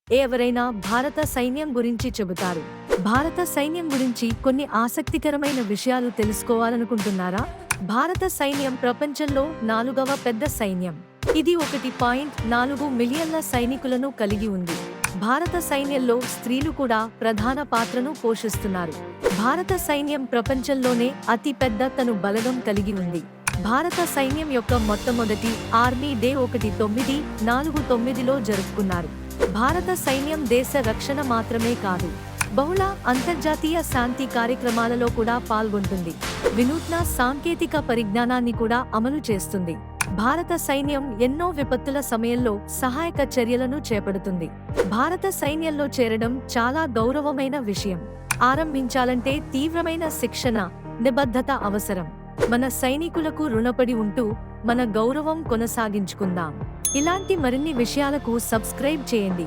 ఎవరైనా భారత సైన్యం గురించి చెబుతారు. భారత సైన్యం గురించి కొన్ని ఆసక్తికరమైన విషయాలు తెలుసుకోవాలనుకుంటున్నారా? భారత సైన్యం ప్రపంచంలో 4వ పెద్ద సైన్యం. ఇది 1.4 మిలియన్ల సైనికులను కలిగి ఉంది. భారత సైన్యంలో స్త్రీలు కూడా ప్రధాన పాత్రను పోషిస్తున్నారు. భారత సైన్యం ప్రపంచంలోనే అతి పెద్ద బలగం కలిగి ఉంది. భారత సైన్యం యొక్క మొట్టమొదటి ఆర్మీ డే 1949లో జరుపుకున్నారు. భారత సైన్యం దేశ రక్షణ మాత్రమే కాదు, బహుళ అంతర్జాతీయ శాంతి కార్యక్రమాలలో కూడా పాల్గొంటుంది. వినూత్న సాంకేతిక పరిజ్ఞానాన్ని కూడా అమలు చేస్తుంది. భారత సైన్యం ఎన్నో విపత్తుల సమయంలో సహాయక చర్యలను చేపడుతుంది. భారత సైన్యంలో చేరడం చాలా గౌరవమైన విషయం. ఆరంభించాలంటే తీవ్రమైన శిక్షణ, నిబద్ధత అవసరం. మన సైనికులకు రుణపడి ఉంటూ మన గౌరవం కొనసాగించుకుందాం. ఇలాంటి మరిన్ని విషయాలకు సబ్స్క్రైబ్ చేయండి.